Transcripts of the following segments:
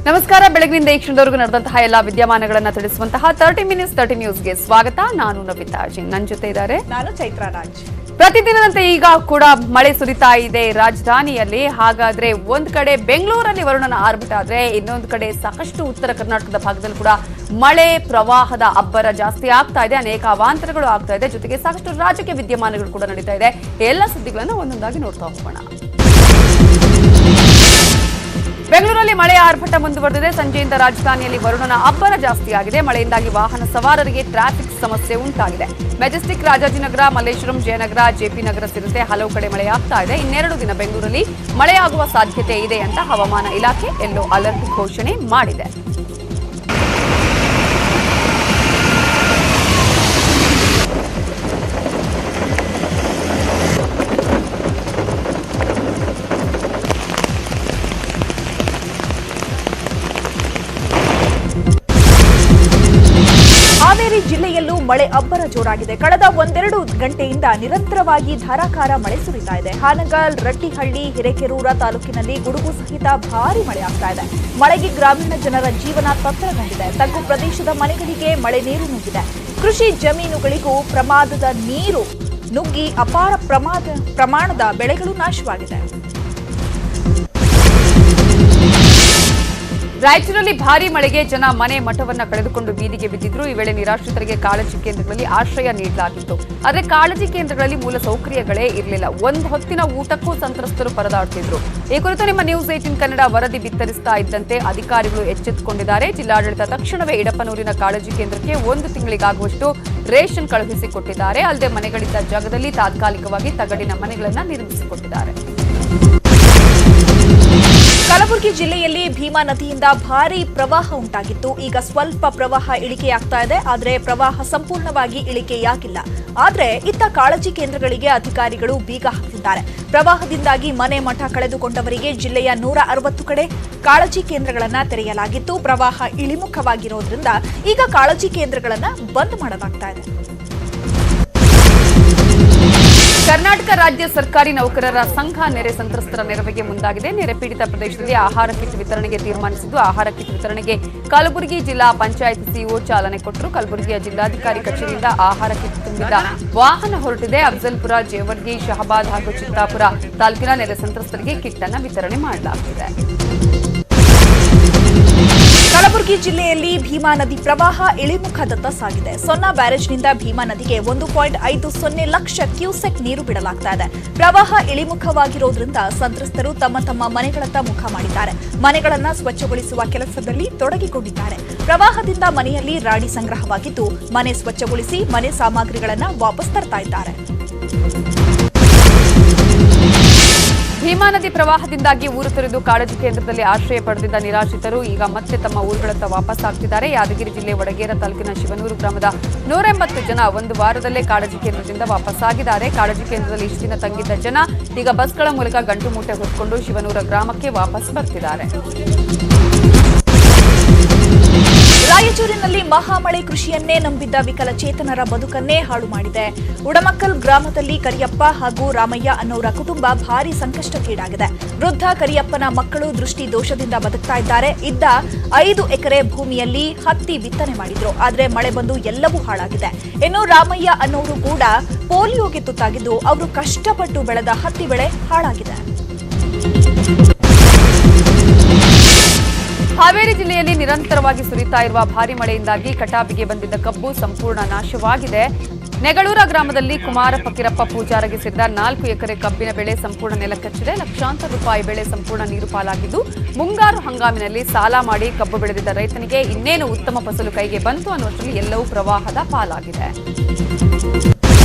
ನಮಸ್ಕಾರ. ಬೆಳಗಿನಿಂದ ಈ ಕ್ಷಣದವರೆಗೂ ನಡೆದಂತಹ ಎಲ್ಲಾ ವಿದ್ಯಮಾನಗಳನ್ನು ತಿಳಿಸುವಂತಹ 30 ಮಿನಿಟ್ಸ್ 30 ನ್ಯೂಸ್ಗೆ ಸ್ವಾಗತ. ನಾನು ನವಿತಾ ಅಜಿನ್, ನನ್ನ ಜೊತೆ ಇದ್ದಾರೆ ನಾನು ಚೈತ್ರ ರಾಜ್. ಪ್ರತಿದಿನದಂತೆ ಈಗ ಕೂಡ ಮಳೆ ಸುರಿತಾ ಇದೆ ರಾಜಧಾನಿಯಲ್ಲಿ. ಹಾಗಾದ್ರೆ ಒಂದ್ ಕಡೆ ಬೆಂಗಳೂರಲ್ಲಿ ವರುಣನ ಆರ್ಭಟ ಆದ್ರೆ ಇನ್ನೊಂದು ಕಡೆ ಸಾಕಷ್ಟು ಉತ್ತರ ಕರ್ನಾಟಕದ ಭಾಗದಲ್ಲಿ ಕೂಡ ಮಳೆ ಪ್ರವಾಹದ ಅಬ್ಬರ ಜಾಸ್ತಿ ಆಗ್ತಾ ಇದೆ. ಅನೇಕ ಅವಾಂತರಗಳು ಆಗ್ತಾ ಇದೆ. ಜೊತೆಗೆ ಸಾಕಷ್ಟು ರಾಜಕೀಯ ವಿದ್ಯಮಾನಗಳು ಕೂಡ ನಡೀತಾ ಇದೆ. ಎಲ್ಲ ಸುದ್ದಿಗಳನ್ನು ಒಂದೊಂದಾಗಿ ನೋಡ್ತಾ ಹೋಗೋಣ. ಬೆಂಗಳೂರಲ್ಲಿ ಮಳೆಯ ಆರ್ಭಟ ಮುಂದುವರೆದಿದೆ. ಸಂಜೆಯಿಂದ ರಾಜಧಾನಿಯಲ್ಲಿ ವರುಣನ ಅಬ್ಬರ ಜಾಸ್ತಿಯಾಗಿದೆ. ಮಳೆಯಿಂದಾಗಿ ವಾಹನ ಸವಾರರಿಗೆ ಟ್ರಾಫಿಕ್ ಸಮಸ್ಯೆ ಉಂಟಾಗಿದೆ. ಮೆಜೆಸ್ಟಿಕ್, ರಾಜಾಜಿನಗರ, ಮಲ್ಲೇಶ್ವರಂ, ಜಯನಗರ, ಜೆಪಿ ನಗರ ಸೇರಿದಂತೆ ಹಲವು ಕಡೆ ಮಳೆಯಾಗ್ತಾ ಇದೆ. ಇನ್ನೆರಡು ದಿನ ಬೆಂಗಳೂರಲ್ಲಿ ಮಳೆಯಾಗುವ ಸಾಧ್ಯತೆ ಇದೆ ಅಂತ ಹವಾಮಾನ ಇಲಾಖೆ ಯೆಲ್ಲೋ ಅಲರ್ಟ್ ಘೋಷಣೆ ಮಾಡಿದೆ. ಹಾವೇರಿ ಜಿಲ್ಲೆಯಲ್ಲೂ ಮಳೆ ಅಬ್ಬರ ಜೋರಾಗಿದೆ. ಕಳೆದ ಒಂದೆರಡು ಗಂಟೆಯಿಂದ ನಿರಂತರವಾಗಿ ಧಾರಾಕಾರ ಮಳೆ ಸುರಿತಾ ಇದೆ. ಹಾನಗಲ್, ರಟ್ಟಿಹಳ್ಳಿ, ಹಿರೇಕೆರೂರ ತಾಲೂಕಿನಲ್ಲಿ ಗುಡುಗು ಸಹಿತ ಭಾರಿ ಮಳೆ ಆಗ್ತಾ ಇದೆ. ಮಳೆಗೆ ಗ್ರಾಮೀಣ ಜನರ ಜೀವನ ತತ್ತರಗೊಂಡಿದೆ. ತಗ್ಗು ಪ್ರದೇಶದ ಮನೆಗಳಿಗೆ ಮಳೆ ನೀರು ನುಗ್ಗಿದೆ. ಕೃಷಿ ಜಮೀನುಗಳಿಗೂ ಪ್ರಮಾದದ ನೀರು ನುಗ್ಗಿ ಅಪಾರ ಪ್ರಮಾಣದ ಬೆಳೆಗಳು ನಾಶವಾಗಿದೆ. ರಾಯಚೂರಲ್ಲಿ ಭಾರೀ ಮಳೆಗೆ ಜನ ಮನೆ ಮಠವನ್ನ ಕಳೆದುಕೊಂಡು ಬೀದಿಗೆ ಬಿದ್ದಿದ್ರು. ಈ ವೇಳೆ ನಿರಾಶ್ರಿತರಿಗೆ ಕಾಳಜಿ ಕೇಂದ್ರಗಳಲ್ಲಿ ಆಶ್ರಯ ನೀಡಲಾಗಿತ್ತು. ಆದರೆ ಕಾಳಜಿ ಕೇಂದ್ರಗಳಲ್ಲಿ ಮೂಲ ಸೌಕರ್ಯಗಳೇ ಇರಲಿಲ್ಲ. ಒಂದು ಹೊತ್ತಿನ ಊಟಕ್ಕೂ ಸಂತ್ರಸ್ತರು ಪರದಾಡ್ತಿದ್ರು. ಈ ಕುರಿತು ನಿಮ್ಮ ನ್ಯೂಸ್ 18 ಕನ್ನಡ ವರದಿ ಬಿತ್ತರಿಸ್ತಾ ಇದ್ದಂತೆ ಅಧಿಕಾರಿಗಳು ಎಚ್ಚೆತ್ತುಕೊಂಡಿದ್ದಾರೆ. ಜಿಲ್ಲಾಡಳಿತ ತಕ್ಷಣವೇ ಇಡಪನೂರಿನ ಕಾಳಜಿ ಕೇಂದ್ರಕ್ಕೆ 1 ತಿಂಗಳಿಗಾಗುವಷ್ಟು ರೇಷನ್ ಕಳುಹಿಸಿಕೊಟ್ಟಿದ್ದಾರೆ. ಅಲ್ಲದೆ ಮನೆಗಳಿದ್ದ ಜಾಗದಲ್ಲಿ ತಾತ್ಕಾಲಿಕವಾಗಿ ತಗಡಿನ ಮನೆಗಳನ್ನು ನಿರ್ಮಿಸಿಕೊಟ್ಟಿದ್ದಾರೆ. ಕಲಬುರಗಿ ಜಿಲ್ಲೆಯಲ್ಲಿ ಭೀಮಾ ನದಿಯಿಂದ ಭಾರೀ ಪ್ರವಾಹ ಉಂಟಾಗಿತ್ತು. ಈಗ ಸ್ವಲ್ಪ ಪ್ರವಾಹ ಇಳಿಕೆಯಾಗ್ತಾ ಇದೆ. ಆದರೆ ಪ್ರವಾಹ ಸಂಪೂರ್ಣವಾಗಿ ಇಳಿಕೆಯಾಗಿಲ್ಲ. ಆದರೆ ಇತ್ತ ಕಾಳಜಿ ಕೇಂದ್ರಗಳಿಗೆ ಅಧಿಕಾರಿಗಳು ಬೀಗ ಹಾಕಿದ್ದಾರೆ. ಪ್ರವಾಹದಿಂದಾಗಿ ಮನೆ ಮಠ ಕಳೆದುಕೊಂಡವರಿಗೆ ಜಿಲ್ಲೆಯ 160 ಕಡೆ ಕಾಳಜಿ ಕೇಂದ್ರಗಳನ್ನು ತೆರೆಯಲಾಗಿತ್ತು. ಪ್ರವಾಹ ಇಳಿಮುಖವಾಗಿರೋದ್ರಿಂದ ಈಗ ಕಾಳಜಿ ಕೇಂದ್ರಗಳನ್ನು ಬಂದ್ ಮಾಡಲಾಗ್ತಾ ಇದೆ. ಕರ್ನಾಟಕ ರಾಜ್ಯ ಸರ್ಕಾರಿ ನೌಕರರ ಸಂಘ ನೆರೆ ಸಂತ್ರಸ್ತರ ನೆರವಿಗೆ ಮುಂದಾಗಿದೆ. ನೆರೆ ಪೀಡಿತ ಪ್ರದೇಶದಲ್ಲಿ ಆಹಾರ ಕಿಟ್ ವಿತರಣೆಗೆ ತೀರ್ಮಾನಿಸಿದ್ದು, ಆಹಾರ ಕಿಟ್ ವಿತರಣೆಗೆ ಕಲಬುರಗಿ ಜಿಲ್ಲಾ ಪಂಚಾಯತ್ ಸಿಇಒ ಚಾಲನೆ ಕೊಟ್ಟರು. ಕಲಬುರಗಿಯ ಜಿಲ್ಲಾಧಿಕಾರಿ ಕಚೇರಿಯಿಂದ ಆಹಾರ ಕಿಟ್ ತುಂಬಿದ ವಾಹನ ಹೊರಟಿದೆ. ಅಫಜಲ್ಪುರ, ಜೇವರ್ಗಿ, ಶಹಬಾದ್ ಹಾಗೂ ಚಿತ್ತಾಪುರ ತಾಲೂಕಿನ ನೆರೆ ಸಂತ್ರಸ್ತರಿಗೆ ಕಿಟ್ ಅನ್ನು ವಿತರಣೆ ಮಾಡಲಾಗುತ್ತಿದೆ. ಕಲಬುರಗಿ ಜಿಲ್ಲೆಯಲ್ಲಿ ಭೀಮಾ ನದಿ ಪ್ರವಾಹ ಇಳಿಮುಖದತ್ತ ಸಾಗಿದೆ. ಸೊನ್ನಾ ಬ್ಯಾರೇಜ್ನಿಂದ ಭೀಮಾ ನದಿಗೆ 1.50 ಲಕ್ಷ ಕ್ಯೂಸೆಕ್ ನೀರು ಬಿಡಲಾಗ್ತಾ ಇದೆ. ಪ್ರವಾಹ ಇಳಿಮುಖವಾಗಿರೋದ್ರಿಂದ ಸಂತ್ರಸ್ತರು ತಮ್ಮ ತಮ್ಮ ಮನೆಗಳತ್ತ ಮುಖ ಮಾಡಿದ್ದಾರೆ. ಮನೆಗಳನ್ನು ಸ್ವಚ್ಛಗೊಳಿಸುವ ಕೆಲಸದಲ್ಲಿ ತೊಡಗಿಕೊಂಡಿದ್ದಾರೆ. ಪ್ರವಾಹದಿಂದ ಮನೆಯಲ್ಲಿ ರಾಡಿ ಸಂಗ್ರಹವಾಗಿದ್ದು, ಮನೆ ಸ್ವಚ್ಛಗೊಳಿಸಿ ಮನೆ ಸಾಮಗ್ರಿಗಳನ್ನು ವಾಪಸ್ ತರ್ತಾ ಇದ್ದಾರೆ. ಭೀಮಾ ನದಿ ಪ್ರವಾಹದಿಂದಾಗಿ ಊರು ತೊರೆದು ಕಾಳಜಿ ಕೇಂದ್ರದಲ್ಲಿ ಆಶ್ರಯ ಪಡೆದಿದ್ದ ನಿರಾಶ್ರಿತರು ಈಗ ಮತ್ತೆ ತಮ್ಮ ಊರುಗಳತ್ತ ವಾಪಸ್ ಆಗ್ತಿದ್ದಾರೆ. ಯಾದಗಿರಿ ಜಿಲ್ಲೆ ವಡಗೇರ ತಾಲೂಕಿನ ಶಿವನೂರು ಗ್ರಾಮದ 180 ಜನ ಒಂದು ವಾರದಲ್ಲೇ ಕಾಳಜಿ ಕೇಂದ್ರದಿಂದ ವಾಪಸ್ ಆಗಿದ್ದಾರೆ. ಕಾಳಜಿ ಕೇಂದ್ರದಲ್ಲಿ ಇಷ್ಟು ದಿನ ತಂಗಿದ್ದ ಜನ ಈಗ ಬಸ್ಗಳ ಮೂಲಕ ಗಂಟು ಮೂಟೆ ಹೊತ್ಕೊಂಡು ಶಿವನೂರ ಗ್ರಾಮಕ್ಕೆ ವಾಪಸ್ ಬರ್ತಿದ್ದಾರೆ. ರಾಯಚೂರಿನಲ್ಲಿ ಮಹಾಮಳೆ ಕೃಷಿಯನ್ನೇ ನಂಬಿದ್ದ ವಿಕಲಚೇತನರ ಬದುಕನ್ನೇ ಹಾಳು ಮಾಡಿದೆ. ಉಡಮಕ್ಕಲ್ ಗ್ರಾಮದಲ್ಲಿ ಕರಿಯಪ್ಪ ಹಾಗೂ ರಾಮಯ್ಯ ಅನ್ನೋರ ಕುಟುಂಬ ಭಾರಿ ಸಂಕಷ್ಟಕ್ಕೀಡಾಗಿದೆ. ವೃದ್ಧ ಕರಿಯಪ್ಪನ ಮಕ್ಕಳು ದೃಷ್ಟಿ ದೋಷದಿಂದ ಬದುಕ್ತಾ ಇದ್ದಾರೆ. ಇದ್ದ 5 ಎಕರೆ ಭೂಮಿಯಲ್ಲಿ ಹತ್ತಿ ಬಿತ್ತನೆ ಮಾಡಿದ್ರು. ಆದ್ರೆ ಮಳೆ ಬಂದು ಎಲ್ಲವೂ ಹಾಳಾಗಿದೆ. ಇನ್ನು ರಾಮಯ್ಯ ಅನ್ನೋರು ಕೂಡ ಪೋಲಿಯೋಗೆ ತುತ್ತಾಗಿದ್ದು, ಅವರು ಕಷ್ಟಪಟ್ಟು ಬೆಳೆದ ಹತ್ತಿ ಬೆಳೆ ಹಾಳಾಗಿದೆ. ಹಾವೇರಿ ಜಿಲ್ಲೆಯಲ್ಲಿ ನಿರಂತರವಾಗಿ ಸುರಿತಾ ಇರುವ ಭಾರಿ ಮಳೆಯಿಂದಾಗಿ ಕಟಾವಿಗೆ ಬಂದಿದ್ದ ಕಬ್ಬು ಸಂಪೂರ್ಣ ನಾಶವಾಗಿದೆ. ನೆಗಳೂರ ಗ್ರಾಮದಲ್ಲಿ ಕುಮಾರ ಫಕೀರಪ್ಪ ಪೂಜಾರಿಗೆ ಸೇರಿದ 4 ಎಕರೆ ಕಬ್ಬಿನ ಬೆಳೆ ಸಂಪೂರ್ಣ ನೆಲಕಚ್ಚಿದೆ. ಲಕ್ಷಾಂತರ ರೂಪಾಯಿ ಬೆಳೆ ಸಂಪೂರ್ಣ ನೀರು ಪಾಲಾಗಿದ್ದು, ಮುಂಗಾರು ಹಂಗಾಮಿನಲ್ಲಿ ಸಾಲ ಮಾಡಿ ಕಬ್ಬು ಬೆಳೆದಿದ್ದ ರೈತನಿಗೆ ಇನ್ನೇನು ಉತ್ತಮ ಫಸಲು ಕೈಗೆ ಬಂತು ಅನ್ನುವಷ್ಟರಲ್ಲಿ ಎಲ್ಲವೂ ಪ್ರವಾಹದ ಪಾಲಾಗಿದೆ.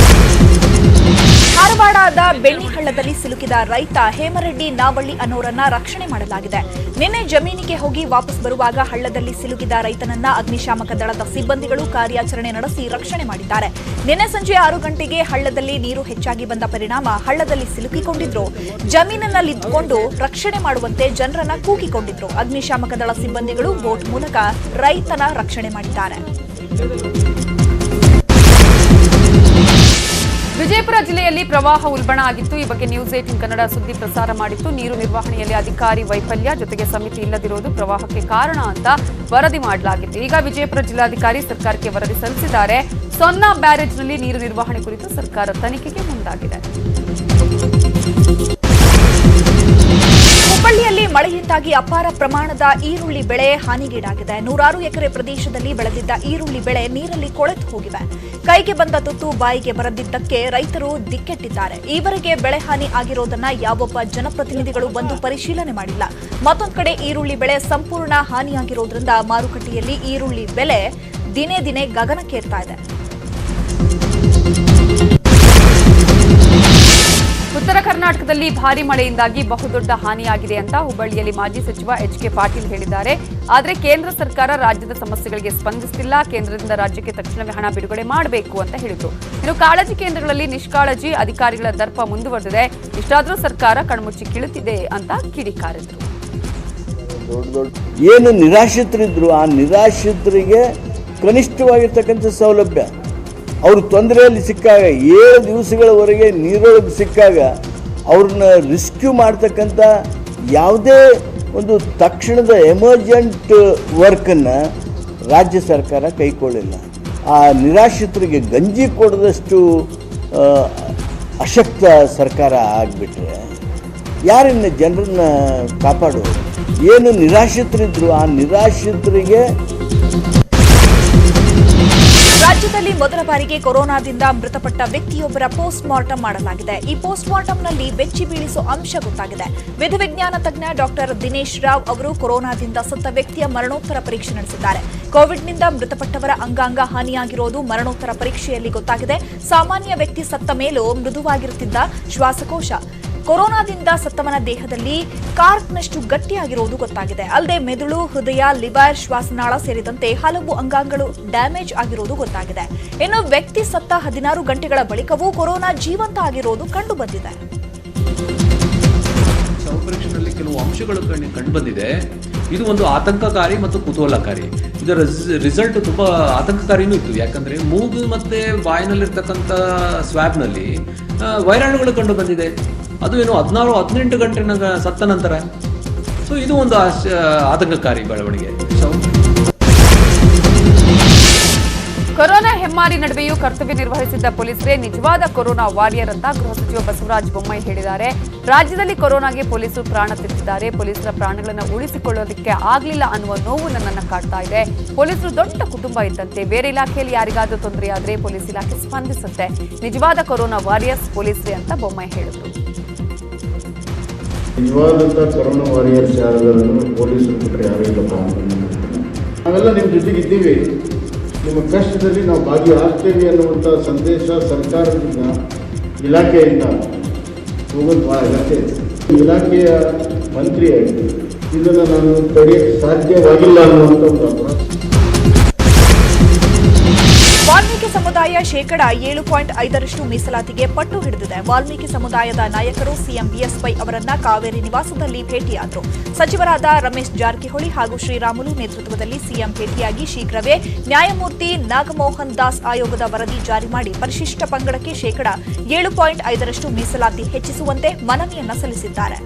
ಧಾರವಾಡದ ಬೆಣ್ಣಿಹಳ್ಳದಲ್ಲಿ ಸಿಲುಕಿದ ರೈತ ಹೇಮರೆಡ್ಡಿ ನಾವಳ್ಳಿ ಅನ್ನೋರನ್ನ ರಕ್ಷಣೆ ಮಾಡಲಾಗಿದೆ. ನಿನ್ನೆ ಜಮೀನಿಗೆ ಹೋಗಿ ವಾಪಸ್ ಬರುವಾಗ ಹಳ್ಳದಲ್ಲಿ ಸಿಲುಕಿದ ರೈತನನ್ನ ಅಗ್ನಿಶಾಮಕ ದಳದ ಸಿಬ್ಬಂದಿಗಳು ಕಾರ್ಯಾಚರಣೆ ನಡೆಸಿ ರಕ್ಷಣೆ ಮಾಡಿದ್ದಾರೆ. ನಿನ್ನೆ ಸಂಜೆ 6 ಗಂಟೆಗೆ ಹಳ್ಳದಲ್ಲಿ ನೀರು ಹೆಚ್ಚಾಗಿ ಬಂದ ಪರಿಣಾಮ ಹಳ್ಳದಲ್ಲಿ ಸಿಲುಕಿಕೊಂಡಿದ್ರು. ಜಮೀನಿನಲ್ಲಿದ್ದುಕೊಂಡು ರಕ್ಷಣೆ ಮಾಡುವಂತೆ ಜನರನ್ನ ಕೂಗಿಕೊಂಡಿದ್ರು. ಅಗ್ನಿಶಾಮಕ ದಳ ಸಿಬ್ಬಂದಿಗಳು ಬೋಟ್ ಮೂಲಕ ರೈತನ ರಕ್ಷಣೆ ಮಾಡಿದ್ದಾರೆ. ವಿಜಯಪುರ ಜಿಲ್ಲೆಯಲ್ಲಿ ಪ್ರವಾಹ ಉಲ್ಬಣ ಆಗಿತ್ತು. ಈ ಬಗ್ಗೆ ನ್ಯೂಸ್ 18 ಕನ್ನಡ ಸುದ್ದಿ ಪ್ರಸಾರ ಮಾಡಿತ್ತು. ನೀರು ನಿರ್ವಹಣೆಯಲ್ಲಿ ಅಧಿಕಾರಿ ವೈಫಲ್ಯ ಜೊತೆಗೆ ಸಮಿತಿ ಇಲ್ಲದಿರುವುದು ಪ್ರವಾಹಕ್ಕೆ ಕಾರಣ ಅಂತ ವರದಿ ಮಾಡಲಾಗಿತ್ತು. ಈಗ ವಿಜಯಪುರ ಜಿಲ್ಲಾಧಿಕಾರಿ ಸರ್ಕಾರಕ್ಕೆ ವರದಿ ಸಲ್ಲಿಸಿದ್ದಾರೆ. ಸೊನ್ನಾ ಬ್ಯಾರೇಜ್ನಲ್ಲಿ ನೀರು ನಿರ್ವಹಣೆ ಕುರಿತು ಸರ್ಕಾರ ತನಿಖೆಗೆ ಮುಂದಾಗಿದೆ. ಹುಬ್ಬಳ್ಳಿಯಲ್ಲಿ ಮಳೆಯಿಂದಾಗಿ ಅಪಾರ ಪ್ರಮಾಣದ ಈರುಳ್ಳಿ ಬೆಳೆ ಹಾನಿಗೀಡಾಗಿದೆ. 100 ಎಕರೆ ಪ್ರದೇಶದಲ್ಲಿ ಬೆಳೆದಿದ್ದ ಈರುಳ್ಳಿ ಬೆಳೆ ನೀರಲ್ಲಿ ಕೊಳೆತು ಹೋಗಿವೆ. ಕೈಗೆ ಬಂದ ತುತ್ತು ಬಾಯಿಗೆ ಬರದಿದ್ದಕ್ಕೆ ರೈತರು ದಿಕ್ಕೆಟ್ಟಿದ್ದಾರೆ. ಈವರೆಗೆ ಬೆಳೆ ಹಾನಿ ಆಗಿರೋದನ್ನ ಯಾವೊಬ್ಬ ಜನಪ್ರತಿನಿಧಿಗಳು ಬಂದು ಪರಿಶೀಲನೆ ಮಾಡಿಲ್ಲ. ಮತ್ತೊಂದು ಕಡೆ ಈರುಳ್ಳಿ ಬೆಳೆ ಸಂಪೂರ್ಣ ಹಾನಿಯಾಗಿರೋದ್ರಿಂದ ಮಾರುಕಟ್ಟೆಯಲ್ಲಿ ಈರುಳ್ಳಿ ಬೆಲೆ ದಿನೇ ದಿನೇ ಗಗನಕ್ಕೇರ್ತಾ ಇದೆ. ಉತ್ತರ ಕರ್ನಾಟಕದಲ್ಲಿ ಭಾರಿ ಮಳೆಯಿಂದಾಗಿ ಬಹುದೊಡ್ಡ ಹಾನಿಯಾಗಿದೆ ಅಂತ ಹುಬ್ಬಳ್ಳಿಯಲ್ಲಿ ಮಾಜಿ ಸಚಿವ ಎಚ್.ಕೆ. ಪಾಟೀಲ್ ಹೇಳಿದ್ದಾರೆ. ಆದರೆ ಕೇಂದ್ರ ಸರ್ಕಾರ ರಾಜ್ಯದ ಸಮಸ್ಯೆಗಳಿಗೆ ಸ್ಪಂದಿಸುತ್ತಿಲ್ಲ. ಕೇಂದ್ರದಿಂದ ರಾಜ್ಯಕ್ಕೆ ತಕ್ಷಣವೇ ಹಣ ಬಿಡುಗಡೆ ಮಾಡಬೇಕು ಅಂತ ಹೇಳಿದರು. ಇನ್ನು ಕಾಳಜಿ ಕೇಂದ್ರಗಳಲ್ಲಿ ನಿಷ್ಕಾಳಜಿ ಅಧಿಕಾರಿಗಳ ದರ್ಪ ಮುಂದುವರೆದಿದೆ. ಇಷ್ಟಾದರೂ ಸರ್ಕಾರ ಕಣ್ಮುಚ್ಚಿ ಕೀಳುತ್ತಿದೆ ಅಂತ ಕಿಡಿಕಾರಿದರು. ಏನು ನಿರಾಶ್ರಿತರಿದ್ರು ಆ ನಿರಾಶ್ರಿತರಿಗೆ ಕನಿಷ್ಠವಾಗಿರ್ತಕ್ಕಂಥ ಸೌಲಭ್ಯ ಅವರು ತೊಂದರೆಯಲ್ಲಿ ಸಿಕ್ಕಾಗ 7 ದಿವಸಗಳವರೆಗೆ ನೀರೊಳಗೆ ಸಿಕ್ಕಾಗ ಅವ್ರನ್ನ ರೆಸ್ಕ್ಯೂ ಮಾಡ್ತಕ್ಕಂಥ ಯಾವುದೇ ಒಂದು ತಕ್ಷಣದ ಎಮರ್ಜೆಂಟ್ ವರ್ಕನ್ನು ರಾಜ್ಯ ಸರ್ಕಾರ ಕೈಗೊಳ್ಳಿಲ್ಲ. ಆ ನಿರಾಶ್ರಿತರಿಗೆ ಗಂಜಿ ಕೊಡದಷ್ಟು ಅಶಕ್ತ ಸರ್ಕಾರ ಆಗಿಬಿಟ್ರೆ ಯಾರನ್ನ ಜನರನ್ನ ಕಾಪಾಡೋದು? ಏನು ನಿರಾಶ್ರಿತರಿದ್ರು ಆ ನಿರಾಶ್ರಿತರಿಗೆ ರಾಜ್ಯದಲ್ಲಿ ಮೊದಲ ಬಾರಿಗೆ ಕೊರೋನಾದಿಂದ ಮೃತಪಟ್ಟ ವ್ಯಕ್ತಿಯೊಬ್ಬರ ಪೋಸ್ಟ್ ಮಾರ್ಟಂ ಮಾಡಲಾಗಿದೆ. ಈ ಪೋಸ್ಟ್ ಮಾರ್ಟಂನಲ್ಲಿ ಬೆಚ್ಚಿ ಬೀಳಿಸುವ ಅಂಶ ಗೊತ್ತಾಗಿದೆ. ವಿಧಿವಿಜ್ಞಾನ ತಜ್ಞ ಡಾಕ್ಟರ್ ದಿನೇಶ್ ರಾವ್ ಅವರು ಕೊರೋನಾದಿಂದ ಸತ್ತ ವ್ಯಕ್ತಿಯ ಮರಣೋತ್ತರ ಪರೀಕ್ಷೆ ನಡೆಸಿದ್ದಾರೆ. ಕೋವಿಡ್ನಿಂದ ಮೃತಪಟ್ಟವರ ಅಂಗಾಂಗ ಹಾನಿಯಾಗಿರೋದು ಮರಣೋತ್ತರ ಪರೀಕ್ಷೆಯಲ್ಲಿ ಗೊತ್ತಾಗಿದೆ. ಸಾಮಾನ್ಯ ವ್ಯಕ್ತಿ ಸತ್ತ ಮೇಲೂ ಮೃದುವಾಗಿರುತ್ತಿದ್ದ ಶ್ವಾಸಕೋಶ ಕೊರೋನಾದಿಂದ ಸತ್ತವನ ದೇಹದಲ್ಲಿ ಕಾರ್ಕ್ನಷ್ಟು ಗಟ್ಟಿಯಾಗಿರುವುದು ಗೊತ್ತಾಗಿದೆ. ಅಲ್ಲದೆ ಮೆದುಳು, ಹೃದಯ, ಲಿವರ್, ಶ್ವಾಸನಾಳ ಸೇರಿದಂತೆ ಹಲವು ಅಂಗಾಂಗಗಳು ಡ್ಯಾಮೇಜ್ ಆಗಿರುವುದು ಗೊತ್ತಾಗಿದೆ. ಇನ್ನು ವ್ಯಕ್ತಿ ಸತ್ತ 16 ಗಂಟೆಗಳ ಬಳಿಕವೂ ಕೊರೋನಾ ಜೀವಂತ ಆಗಿರುವುದು ಕಂಡು ಬಂದಿದೆ. ಪರೀಕ್ಷೆಯಲ್ಲಿ ಕೆಲವು ಅಂಶಗಳು ಕಂಡು ಬಂದಿದೆ. ಇದು ಒಂದು ಆತಂಕಕಾರಿ ಮತ್ತು ಕುತೂಹಲಕಾರಿ. ಇದರ ರಿಸಲ್ಟ್ ತುಂಬಾ ಆತಂಕಕಾರಿನೂ ಇತ್ತು. ಯಾಕಂದ್ರೆ ಮೂಗು ಮತ್ತೆ ಬಾಯಿನಲ್ಲಿರ್ತಕ್ಕಂಥ ಸ್ವ್ಯಾಬ್ನಲ್ಲಿ ವೈರಾಣುಗಳು ಕಂಡು ಬಂದಿದೆ. ಅದು ಏನು 16-18 ಗಂಟೆ ಸತ್ತ ನಂತರ. ಸೊ ಇದು ಒಂದು ಆತಂಕಕಾರಿ ಬೆಳವಣಿಗೆ. ಕೊರೋನಾ ಹೆಮ್ಮಾರಿ ನಡುವೆಯೂ ಕರ್ತವ್ಯ ನಿರ್ವಹಿಸಿದ್ದ ಪೊಲೀಸರೇ ನಿಜವಾದ ಕೊರೋನಾ ವಾರಿಯರ್ ಅಂತ ಗೃಹ ಸಚಿವ ಬಸವರಾಜ ಬೊಮ್ಮಾಯಿ ಹೇಳಿದ್ದಾರೆ. ರಾಜ್ಯದಲ್ಲಿ ಕೊರೋನಾಗೆ ಪೊಲೀಸರು ಪ್ರಾಣ ತೆತ್ತಿದ್ದಾರೆ. ಪೊಲೀಸರ ಪ್ರಾಣಗಳನ್ನು ಉಳಿಸಿಕೊಳ್ಳೋದಕ್ಕೆ ಆಗಲಿಲ್ಲ ಅನ್ನುವ ನೋವು ನನ್ನನ್ನು ಕಾಡ್ತಾ ಇದೆ. ಪೊಲೀಸರು ದೊಡ್ಡ ಕುಟುಂಬ ಇದ್ದಂತೆ. ಬೇರೆ ಇಲಾಖೆಯಲ್ಲಿ ಯಾರಿಗಾದ್ರೂ ತೊಂದರೆಯಾದರೆ ಪೊಲೀಸ್ ಇಲಾಖೆ ಸ್ಪಂದಿಸುತ್ತೆ. ನಿಜವಾದ ಕೊರೋನಾ ವಾರಿಯರ್ಸ್ ಪೊಲೀಸರೇ ಅಂತ ಬೊಮ್ಮಾಯಿ ಹೇಳಿದರು. ನಿಜವಾದಂಥ ಕೊರೋನಾ ವಾರಿಯರ್ಸ್ ಯಾರಾದರೂ ಪೊಲೀಸರು ಬಿಟ್ಟರೆ ಯಾರೂ ಇಲ್ಲಪ್ಪ. ನಾವೆಲ್ಲ ನಿಮ್ಮ ಜೊತೆಗಿದ್ದೀವಿ. ನಿಮ್ಮ ಕಷ್ಟದಲ್ಲಿ ನಾವು ಭಾಗಿಯಾಗ್ತೇವೆ ಅನ್ನುವಂಥ ಸಂದೇಶ ಸರ್ಕಾರದಿಂದ ಇಲಾಖೆಯಿಂದ ಹೋಗೋದು ಭಾಳ ಅಗತ್ಯ ಇದೆ. ಇಲಾಖೆಯ ಮಂತ್ರಿಯಾಗಿ ಇದನ್ನು ನಾನು ತಡೆಯಕ್ಕೆ ಸಾಧ್ಯವಾಗಿಲ್ಲ ಅನ್ನುವಂಥ ಒಂದು ಅಪರಾಧ. ವಾಲ್ಮೀಕಿ ಸಮುದಾಯ 7.5% ಮೀಸಲಾತಿಗೆ ಪಟ್ಟು ಹಿಡಿದಿದೆ. ವಾಲ್ಮೀಕಿ ಸಮುದಾಯದ ನಾಯಕರು ಸಿಎಂ ಬಿಎಸ್ವೈ ಅವರನ್ನ ಕಾವೇರಿ ನಿವಾಸದಲ್ಲಿ ಭೇಟಿಯಾದರು. ಸಚಿವರಾದ ರಮೇಶ್ ಜಾರಕಿಹೊಳಿ ಹಾಗೂ ಶ್ರೀರಾಮುಲು ನೇತೃತ್ವದಲ್ಲಿ ಸಿಎಂ ಭೇಟಿಯಾಗಿ ಶೀಘ್ರವೇ ನ್ಯಾಯಮೂರ್ತಿ ನಾಗಮೋಹನ್ ದಾಸ್ ಆಯೋಗದ ವರದಿ ಜಾರಿ ಮಾಡಿ ಪರಿಶಿಷ್ಟ ಪಂಗಡಕ್ಕೆ 7.5% ಮೀಸಲಾತಿ ಹೆಚ್ಚಿಸುವಂತೆ ಮನವಿಯನ್ನ ಸಲ್ಲಿಸಿದ್ದಾರೆ.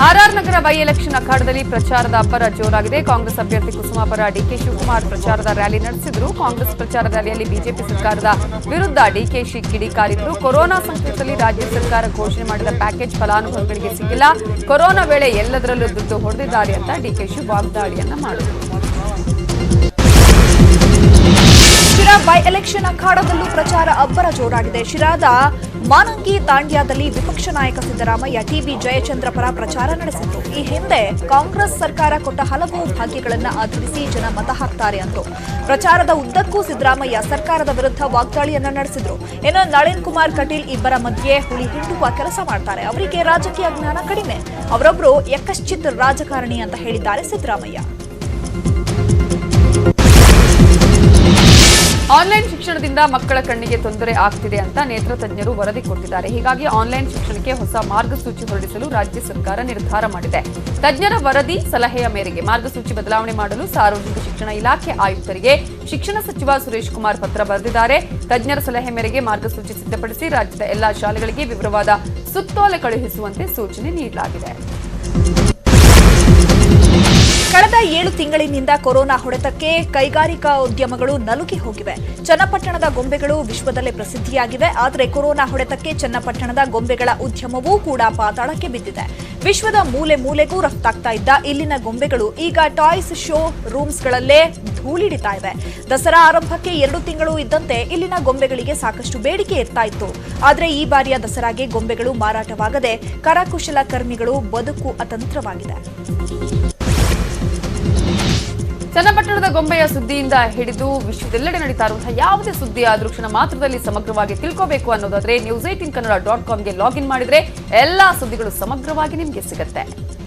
ಆರ್ಆರ್ ನಗರ ಬೈ ಎಲೆಕ್ಷನ್ ಅಖಾಡದಲ್ಲಿ ಪ್ರಚಾರದ ಅಬ್ಬರ ಜೋರಾಗಿದೆ. ಕಾಂಗ್ರೆಸ್ ಅಭ್ಯರ್ಥಿ ಕುಸುಮಾ ಪರ ಡಿಕೆ ಶಿವಕುಮಾರ್ ಪ್ರಚಾರದ ರ್ಯಾಲಿ ನಡೆಸಿದರು. ಕಾಂಗ್ರೆಸ್ ಪ್ರಚಾರ ರ್ಯಾಲಿಯಲ್ಲಿ ಬಿಜೆಪಿ ಸರ್ಕಾರದ ವಿರುದ್ಧ ಡಿಕೆಶಿ ಕಿಡಿಕಾರಿದರು. ಕೊರೋನಾ ಸಂಕಟದಲ್ಲಿ ರಾಜ್ಯ ಸರ್ಕಾರ ಘೋಷಣೆ ಮಾಡಿದ ಪ್ಯಾಕೇಜ್ ಫಲಾನುಭವಿಗಳಿಗೆ ಸಿಕ್ಕಿಲ್ಲ. ಕೊರೋನಾ ವೇಳೆ ಎಲ್ಲದರಲ್ಲೂ ದುಡ್ಡು ಹೊಡೆದಿದ್ದಾರೆ ಅಂತ ಡಿಕೆಶಿ ವಾಗ್ದಾಳಿಯನ್ನ ಮಾಡಿದರು. ಶಿರಾ ಬೈ ಎಲೆಕ್ಷನ್ ಅಖಾಡದಲ್ಲೂ ಪ್ರಚಾರ ಅಬ್ಬರ ಜೋರಾಗಿದೆ. ಶಿರಾದ ಮಾನಂಗಿ ತಾಂಡ್ಯದಲ್ಲಿ ವಿಪಕ್ಷ ನಾಯಕ ಸಿದ್ದರಾಮಯ್ಯ ಟಿಬಿ ಜಯಚಂದ್ರ ಪರ ಪ್ರಚಾರ ನಡೆಸಿದ್ರು. ಈ ಹಿಂದೆ ಕಾಂಗ್ರೆಸ್ ಸರ್ಕಾರ ಕೊಟ್ಟ ಹಲವು ಭಾಗ್ಯಗಳನ್ನು ಆಧರಿಸಿ ಜನ ಮತ ಹಾಕ್ತಾರೆ ಅಂದ್ರು. ಪ್ರಚಾರದ ಉದ್ದಕ್ಕೂ ಸಿದ್ದರಾಮಯ್ಯ ಸರ್ಕಾರದ ವಿರುದ್ಧ ವಾಗ್ದಾಳಿಯನ್ನ ನಡೆಸಿದ್ರು. ಇನ್ನು ನಳಿನ್ ಕುಮಾರ್ ಕಟೀಲ್ ಇಬ್ಬರ ಮಧ್ಯೆ ಹುಳಿ ಹಿಂಡುವ ಕೆಲಸ ಮಾಡ್ತಾರೆ. ಅವರಿಗೆ ರಾಜಕೀಯ ಜ್ಞಾನ ಕಡಿಮೆ. ಅವರೊಬ್ಬರು ಯಕಶ್ಚಿತ್ ರಾಜಕಾರಣಿ ಅಂತ ಹೇಳಿದ್ದಾರೆ ಸಿದ್ದರಾಮಯ್ಯ. ಆನ್ಲೈನ್ ಶಿಕ್ಷಣದಿಂದ ಮಕ್ಕಳ ಕಣ್ಣಿಗೆ ತೊಂದರೆ ಆಗ್ತಿದೆ ಅಂತ ನೇತ್ರ ತಜ್ಞರು ವರದಿ ಕೊಟ್ಟಿದ್ದಾರೆ. ಹೀಗಾಗಿ ಆನ್ಲೈನ್ ಶಿಕ್ಷಣಕ್ಕೆ ಹೊಸ ಮಾರ್ಗಸೂಚಿ ಹೊರಡಿಸಲು ರಾಜ್ಯ ಸರ್ಕಾರ ನಿರ್ಧಾರ ಮಾಡಿದೆ. ತಜ್ಞರ ವರದಿ ಸಲಹೆಯ ಮೇರೆಗೆ ಮಾರ್ಗಸೂಚಿ ಬದಲಾವಣೆ ಮಾಡಲು ಸಾರ್ವಜನಿಕ ಶಿಕ್ಷಣ ಇಲಾಖೆ ಆಯುಕ್ತರಿಗೆ ಶಿಕ್ಷಣ ಸಚಿವ ಸುರೇಶ್ ಕುಮಾರ್ ಪತ್ರ ಬರೆದಿದ್ದಾರೆ. ತಜ್ಞರ ಸಲಹೆ ಮೇರೆಗೆ ಮಾರ್ಗಸೂಚಿ ಸಿದ್ಧಪಡಿಸಿ ರಾಜ್ಯದ ಎಲ್ಲಾ ಶಾಲೆಗಳಿಗೆ ವಿವರವಾದ ಸುತ್ತೋಲೆ ಕಳುಹಿಸುವಂತೆ ಸೂಚನೆ ನೀಡಲಾಗಿದೆ. ಕಳೆದ 7 ತಿಂಗಳಿನಿಂದ ಕೊರೋನಾ ಹೊಡೆತಕ್ಕೆ ಕೈಗಾರಿಕಾ ಉದ್ಯಮಗಳು ನಲುಗಿ ಹೋಗಿವೆ. ಚನ್ನಪಟ್ಟಣದ ಗೊಂಬೆಗಳು ವಿಶ್ವದಲ್ಲೇ ಪ್ರಸಿದ್ಧಿಯಾಗಿವೆ. ಆದರೆ ಕೊರೋನಾ ಹೊಡೆತಕ್ಕೆ ಚನ್ನಪಟ್ಟಣದ ಗೊಂಬೆಗಳ ಉದ್ಯಮವೂ ಕೂಡ ಪಾತಾಳಕ್ಕೆ ಬಿದ್ದಿದೆ. ವಿಶ್ವದ ಮೂಲೆ ಮೂಲೆಗೂ ರಫ್ತಾಗ್ತಾ ಇದ್ದ ಇಲ್ಲಿನ ಗೊಂಬೆಗಳು ಈಗ ಟಾಯ್ಸ್ ಶೋ ರೂಮ್ಸ್ಗಳಲ್ಲೇ ಧೂಳಿಡಿತಾ ಇವೆ. ದಸರಾ ಆರಂಭಕ್ಕೆ 2 ತಿಂಗಳು ಇದ್ದಂತೆ ಇಲ್ಲಿನ ಗೊಂಬೆಗಳಿಗೆ ಸಾಕಷ್ಟು ಬೇಡಿಕೆ ಇರ್ತಾ ಇತ್ತು. ಆದರೆ ಈ ಬಾರಿಯ ದಸರಾಗೆ ಗೊಂಬೆಗಳು ಮಾರಾಟವಾಗದೆ ಕರಕುಶಲಕರ್ಮಿಗಳು ಬದುಕು ಅತಂತ್ರವಾಗಿದೆ. ಚನ್ನಪಟ್ಟಣದ ಗೊಂಬೆಯ ಸುದ್ದಿಯಿಂದ ಹಿಡಿದು ವಿಶ್ವದೆಲ್ಲೆಡೆ ನಡೀತಾ ಇರುವಂತಹ ಯಾವುದೇ ಸುದ್ದಿ ಆದ್ರೂ ಕ್ಷಣ ಮಾತ್ರದಲ್ಲಿ ಸಮಗ್ರವಾಗಿ ತಿಳ್ಕೋಬೇಕು ಅನ್ನೋದಾದ್ರೆ news18kannada.comಗೆ ಲಾಗಿನ್ ಮಾಡಿದ್ರೆ ಎಲ್ಲಾ ಸುದ್ದಿಗಳು ಸಮಗ್ರವಾಗಿ ನಿಮಗೆ ಸಿಗುತ್ತೆ.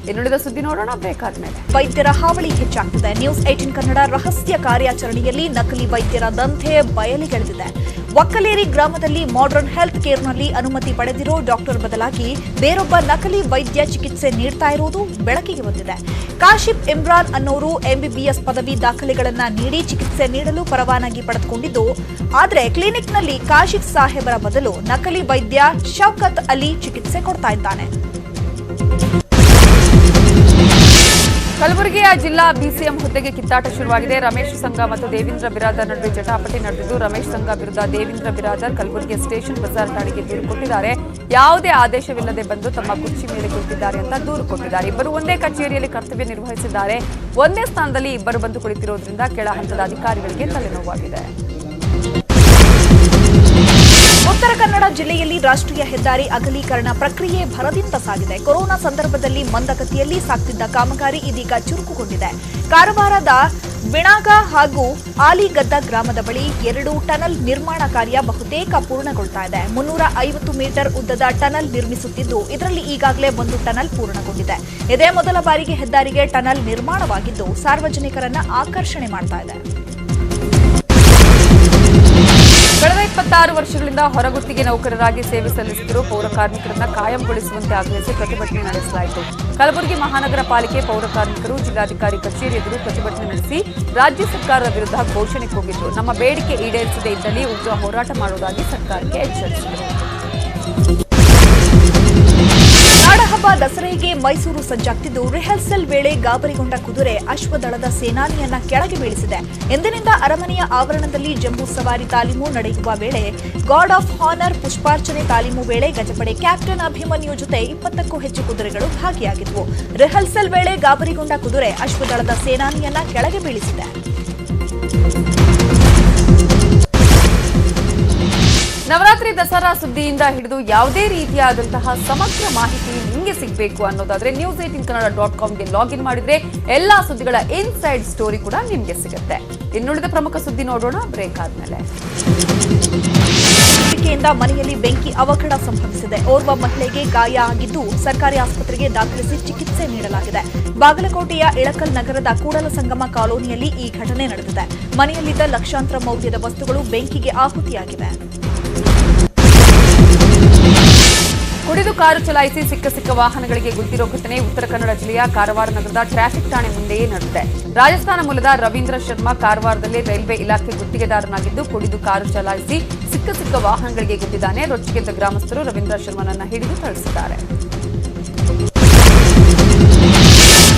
ಇನ್ನುಳಿದ ಸುದ್ದಿ ನೋಡೋಣ ಬ್ರೇಕ್ ಆದ್ಮೇಲೆ. ವೈದ್ಯರ ಹಾವಳಿ ಹೆಚ್ಚಾಗ್ತಿದೆ. ನ್ಯೂಸ್18 ಕನ್ನಡ ರಹಸ್ಯ ಕಾರ್ಯಾಚರಣೆಯಲ್ಲಿ ನಕಲಿ ವೈದ್ಯರ ದಂಧೆ ಬಯಲಿಗೆಳೆದಿದೆ. ಒಕ್ಕಲೇರಿ ಗ್ರಾಮದಲ್ಲಿ ಮಾಡರ್ನ್ ಹೆಲ್ತ್ ಕೇರ್ನಲ್ಲಿ ಅನುಮತಿ ಪಡೆದಿರೋ ಡಾಕ್ಟರ್ ಬದಲಾಗಿ ಬೇರೊಬ್ಬ ನಕಲಿ ವೈದ್ಯ ಚಿಕಿತ್ಸೆ ನೀಡ್ತಾ ಇರುವುದು ಬೆಳಕಿಗೆ ಬಂದಿದೆ. ಕಾಶಿಫ್ ಇಮ್ರಾನ್ ಅನ್ನೋರು MBBS ಪದವಿ ದಾಖಲೆಗಳನ್ನ ನೀಡಿ ಚಿಕಿತ್ಸೆ ನೀಡಲು ಪರವಾನಗಿ ಪಡೆದುಕೊಂಡಿದ್ದು, ಆದರೆ ಕ್ಲಿನಿಕ್ನಲ್ಲಿ ಕಾಶಿಫ್ ಸಾಹೇಬರ ಬದಲು ನಕಲಿ ವೈದ್ಯ ಶೌಕತ್ ಅಲಿ ಚಿಕಿತ್ಸೆ ಕೊಡ್ತಾ ಇದ್ದಾನೆ. ಕಲಬುರಗಿಯ ಜಿಲ್ಲಾ BCM ಹುದ್ದೆಗೆ ಕಿತ್ತಾಟ ಶುರುವಾಗಿದೆ. ರಮೇಶ್ ಸಂಘ ಮತ್ತು ದೇವೇಂದ್ರ ಬಿರಾದರ್ ನಡುವೆ ಜಟಾಪಟಿ ನಡೆದಿದ್ದು, ರಮೇಶ್ ಸಂಘ ವಿರುದ್ಧ ದೇವೇಂದ್ರ ಬಿರಾದರ್ ಕಲಬುರಗಿ ಸ್ಟೇಷನ್ ಬಜಾರ್ ಠಾಣೆಗೆ ದೂರು ಕೊಟ್ಟಿದ್ದಾರೆ. ಯಾವುದೇ ಆದೇಶವಿಲ್ಲದೆ ಬಂದು ತಮ್ಮ ಕುರ್ಚಿ ಮೇಲೆ ಕುಳಿತಿದ್ದಾರೆ ಅಂತ ದೂರು ಕೊಟ್ಟಿದ್ದಾರೆ. ಇಬ್ಬರು ಒಂದೇ ಕಚೇರಿಯಲ್ಲಿ ಕರ್ತವ್ಯ ನಿರ್ವಹಿಸಿದ್ದಾರೆ. ಒಂದೇ ಸ್ಥಾನದಲ್ಲಿ ಇಬ್ಬರು ಬಂದು ಕುಳಿತಿರುವುದರಿಂದ ಕೆಳ ಹಂತದ ಅಧಿಕಾರಿಗಳಿಗೆ ತಲೆನೋವಾಗಿದೆ. ಉತ್ತರ ಕನ್ನಡ ಜಿಲ್ಲೆಯಲ್ಲಿ ರಾಷ್ಟ್ರೀಯ ಹೆದ್ದಾರಿ ಅಗಲೀಕರಣ ಪ್ರಕ್ರಿಯೆ ಭರದಿಂದ ಸಾಗಿದೆ. ಕೊರೋನಾ ಸಂದರ್ಭದಲ್ಲಿ ಮಂದಗತಿಯಲ್ಲಿ ಸಾಗ್ತಿದ್ದ ಕಾಮಗಾರಿ ಇದೀಗ ಚುರುಕುಗೊಂಡಿದೆ. ಕಾರವಾರದ ಬಿಣಾಗ ಹಾಗೂ ಆಲಿಗದ್ದ ಗ್ರಾಮದ ಬಳಿ 2 ಟನಲ್ ನಿರ್ಮಾಣ ಕಾರ್ಯ ಬಹುತೇಕ ಪೂರ್ಣಗೊಳ್ತಾ ಇದೆ. 350 ಮೀಟರ್ ಉದ್ದದ ಟನಲ್ ನಿರ್ಮಿಸುತ್ತಿದ್ದು, ಇದರಲ್ಲಿ ಈಗಾಗಲೇ 1 ಟನಲ್ ಪೂರ್ಣಗೊಂಡಿದೆ. ಇದೇ ಮೊದಲ ಬಾರಿಗೆ ಹೆದ್ದಾರಿಗೆ ಟನಲ್ ನಿರ್ಮಾಣವಾಗಿದ್ದು, ಸಾರ್ವಜನಿಕರನ್ನ ಆಕರ್ಷಣೆ ಮಾಡ್ತಾ ಇದೆ. ಕಳೆದ 26 ವರ್ಷಗಳಿಂದ ಹೊರಗುತ್ತಿಗೆ ನೌಕರರಾಗಿ ಸೇವೆ ಸಲ್ಲಿಸುತ್ತಿರುವ ಪೌರ ಕಾರ್ಮಿಕರನ್ನ ಕಾಯಂಗೊಳಿಸುವಂತೆ ಆಗ್ರಹಿಸಿ ಪ್ರತಿಭಟನೆ ನಡೆಸಲಾಯಿತು. ಕಲಬುರಗಿ ಮಹಾನಗರ ಪಾಲಿಕೆ ಪೌರ ಕಾರ್ಮಿಕರು ಜಿಲ್ಲಾಧಿಕಾರಿ ಕಚೇರಿ ಎದುರು ಪ್ರತಿಭಟನೆ ನಡೆಸಿ ರಾಜ್ಯ ಸರ್ಕಾರದ ವಿರುದ್ಧ ಘೋಷಣೆ ಕೂಗಿದ್ರು. ನಮ್ಮ ಬೇಡಿಕೆ ಈಡೇರಿಸದೇ ಇದ್ದಲ್ಲಿ ಉಗ್ರ ಹೋರಾಟ ಮಾಡುವುದಾಗಿ ಸರ್ಕಾರಕ್ಕೆ ಎಚ್ಚರಿಸಿದರು. ನಾಡಹಬ್ಬ ದಸರೆಗೆ ಮೈಸೂರು ಸಜ್ಜಾಗ್ತಿದ್ದು, ರಿಹರ್ಸಲ್ ವೇಳೆ ಗಾಬರಿಗೊಂಡ ಕುದುರೆ ಅಶ್ವದಳದ ಸೇನಾನಿಯನ್ನ ಕೆಳಗೆ ಬೀಳಿಸಿದೆ. ಎಂದಿನಿಂದ ಅರಮನೆಯ ಆವರಣದಲ್ಲಿ ಜಂಬೂ ಸವಾರಿ ತಾಲೀಮು ನಡೆಯುವ ವೇಳೆ ಗಾರ್ಡ್ ಆಫ್ ಹಾನರ್ ಪುಷ್ಪಾರ್ಚನೆ ತಾಲೀಮು ವೇಳೆ ಗಜಪಡೆ ಕ್ಯಾಪ್ಟನ್ ಅಭಿಮನ್ಯು ಜೊತೆ 20ಕ್ಕೂ ಹೆಚ್ಚು ಕುದುರೆಗಳು ಭಾಗಿಯಾಗಿದ್ವು. ರಿಹರ್ಸಲ್ ವೇಳೆ ಗಾಬರಿಗೊಂಡ ಕುದುರೆ ಅಶ್ವದಳದ ಸೇನಾನಿಯನ್ನ ಕೆಳಗೆ ಬೀಳಿಸಿದೆ. ನವರಾತ್ರಿ ದಸರಾ ಸುದ್ದಿಯಿಂದ ಹಿಡಿದು ಯಾವುದೇ ರೀತಿಯಾದಂತಹ ಸಮಗ್ರ ಮಾಹಿತಿ ನಿಮಗೆ ಸಿಗಬೇಕು ಅನ್ನೋದಾದ್ರೆ news18kannada.comಗೆ ಲಾಗಿನ್ ಮಾಡಿದ್ರೆ ಎಲ್ಲಾ ಸುದ್ದಿಗಳ ಇನ್ಸೈಡ್ ಸ್ಟೋರಿ ಕೂಡ ನಿಮಗೆ ಸಿಗುತ್ತೆ. ಇನ್ನುಳಿದ ಪ್ರಮುಖ ಸುದ್ದಿ ನೋಡೋಣ ಬ್ರೇಕ್ ಆದ್ಮೇಲೆ. ಮನೆಯಲ್ಲಿ ಬೆಂಕಿ ಅವಘಡ ಸಂಭವಿಸಿದೆ. ಓರ್ವ ಮಹಿಳೆಗೆ ಗಾಯ ಆಗಿದ್ದು, ಸರ್ಕಾರಿ ಆಸ್ಪತ್ರೆಗೆ ದಾಖಲಿಸಿ ಚಿಕಿತ್ಸೆ ನೀಡಲಾಗಿದೆ. ಬಾಗಲಕೋಟೆಯ ಇಳಕಲ್ ನಗರದ ಕೂಡಲ ಸಂಗಮ ಕಾಲೋನಿಯಲ್ಲಿ ಈ ಘಟನೆ ನಡೆದಿದೆ. ಮನೆಯಲ್ಲಿದ್ದ ಲಕ್ಷಾಂತರ ಮೌಲ್ಯದ ವಸ್ತುಗಳು ಬೆಂಕಿಗೆ ಆಹುತಿಯಾಗಿವೆ. ಕುಡಿದು ಕಾರು ಚಲಾಯಿಸಿ ಸಿಕ್ಕ ವಾಹನಗಳಿಗೆ ಗುದ್ದಿರೋ ಘಟನೆ ಉತ್ತರ ಕನ್ನಡ ಜಿಲ್ಲೆಯ ಕಾರವಾರ ನಗರದ ಟ್ರಾಫಿಕ್ ಠಾಣೆ ಮುಂದೆಯೇ ನಡೆದಿದೆ. ರಾಜಸ್ಥಾನ ಮೂಲದ ರವೀಂದ್ರ ಶರ್ಮಾ ಕಾರವಾರದಲ್ಲಿ ರೈಲ್ವೆ ಇಲಾಖೆ ಗುತ್ತಿಗೆದಾರನಾಗಿದ್ದು, ಕುಡಿದು ಕಾರು ಚಲಾಯಿಸಿ ಸಿಕ್ಕ ವಾಹನಗಳಿಗೆ ಗುದ್ದಿದ್ದಾನೆ. ರೊಚ್ಚಿಗೆದ್ದ ಗ್ರಾಮಸ್ಥರು ರವೀಂದ್ರ ಶರ್ಮಾನನ್ನ ಹಿಡಿದು ಥಳಿಸಿದ್ದಾರೆ.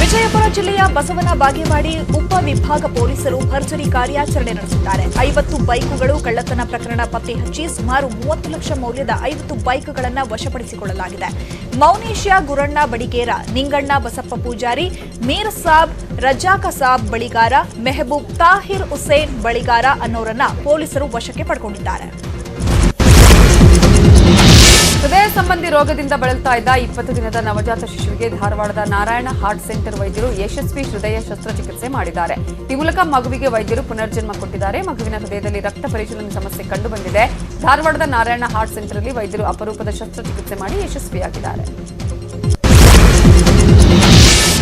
ವಿಜಯಪುರ ಜಿಲ್ಲೆಯ ಬಸವನ ಬಾಗೇವಾಡಿ ಉಪ ವಿಭಾಗ ಪೊಲೀಸರು ಭರ್ಜರಿ ಕಾರ್ಯಾಚರಣೆ ನಡೆಸಿದ್ದಾರೆ. 50 ಬೈಕುಗಳು ಕಳ್ಳತನ ಪ್ರಕರಣ ಪತ್ತೆ ಹಚ್ಚಿ ಸುಮಾರು 30 ಲಕ್ಷ ಮೌಲ್ಯದ 50 ಬೈಕ್ಗಳನ್ನು ವಶಪಡಿಸಿಕೊಳ್ಳಲಾಗಿದೆ. ಮೌನೇಶ್ಯ ಗುರಣ್ಣ ಬಡಿಗೇರ, ನಿಂಗಣ್ಣ ಬಸಪ್ಪ ಪೂಜಾರಿ, ಮೀರ್ ಸಾಬ್, ರಜಾಕ ಸಾಬ್ ಬಳಿಗಾರ, ಮೆಹಬೂಬ್ ತಾಹಿರ್ ಹುಸೇನ್ ಬಳಿಗಾರ ಅನ್ನೋರನ್ನ ಪೊಲೀಸರು ವಶಕ್ಕೆ ಪಡೆದುಕೊಂಡಿದ್ದಾರೆ. ಹೃದಯ ಸಂಬಂಧಿ ರೋಗದಿಂದ ಬಳಲ್ತಾ ಇದ್ದ 20 ದಿನದ ನವಜಾತ ಶಿಶುವಿಗೆ ಧಾರವಾಡದ ನಾರಾಯಣ ಹಾರ್ಟ್ ಸೆಂಟರ್ ವೈದ್ಯರು ಯಶಸ್ವಿ ಹೃದಯ ಶಸ್ತ್ರಚಿಕಿತ್ಸೆ ಮಾಡಿದ್ದಾರೆ. ಈ ಮೂಲಕ ಮಗುವಿಗೆ ವೈದ್ಯರು ಪುನರ್ಜನ್ಮ ಕೊಟ್ಟಿದ್ದಾರೆ. ಮಗುವಿನ ಹೃದಯದಲ್ಲಿ ರಕ್ತ ಪರಿಚಲನೆ ಸಮಸ್ಯೆ ಕಂಡುಬಂದಿದೆ. ಧಾರವಾಡದ ನಾರಾಯಣ ಹಾರ್ಟ್ ಸೆಂಟರ್ನಲ್ಲಿ ವೈದ್ಯರು ಅಪರೂಪದ ಶಸ್ತ್ರಚಿಕಿತ್ಸೆ ಮಾಡಿ ಯಶಸ್ವಿಯಾಗಿದ್ದಾರೆ.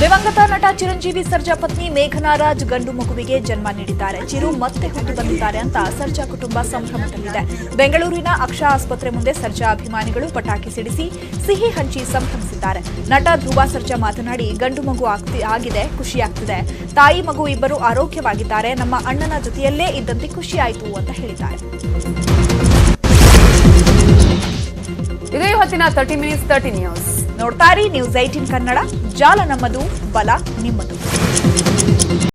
ದಿವಂಗತ ನಟ ಚಿರಂಜೀವಿ ಸರ್ಜಾ ಪತ್ನಿ ಮೇಘನಾ ರಾಜ್ ಗಂಡು ಮಗುವಿಗೆ ಜನ್ಮ ನೀಡಿದ್ದಾರೆ. ಚಿರು ಮತ್ತೆ ಹುಟ್ಟು ಬಂದಿದ್ದಾರೆ ಅಂತ ಸರ್ಜಾ ಕುಟುಂಬ ಸಂಭ್ರಮದಲ್ಲಿದೆ. ಬೆಂಗಳೂರಿನ ಅಕ್ಷಾ ಆಸ್ಪತ್ರೆ ಮುಂದೆ ಸರ್ಜಾ ಅಭಿಮಾನಿಗಳು ಪಟಾಕಿ ಸಿಡಿಸಿ ಸಿಹಿ ಹಂಚಿ ಸಂಭ್ರಮಿಸಿದ್ದಾರೆ. ನಟ ಧ್ರುವ ಸರ್ಜಾ ಮಾತನಾಡಿ, ಗಂಡು ಮಗು ಆಗಿದೆ, ಖುಷಿಯಾಗ್ತಿದೆ. ತಾಯಿ ಮಗು ಇಬ್ಬರು ಆರೋಗ್ಯವಾಗಿದ್ದಾರೆ. ನಮ್ಮ ಅಣ್ಣನ ಜೊತೆಯಲ್ಲೇ ಇದ್ದಂತೆ ಖುಷಿಯಾಯಿತು ಅಂತ ಹೇಳಿದ್ದಾರೆ. ಇದೇ ಹೊತ್ತಿನ 30 Minutes 30 ನ್ಯೂಸ್. ನೋಡ್ತಾ ಇರಿ ನ್ಯೂಸ್ 18 ಕನ್ನಡ. ಜಾಲ ನಮ್ಮದು, ಬಲ ನಿಮ್ಮದು.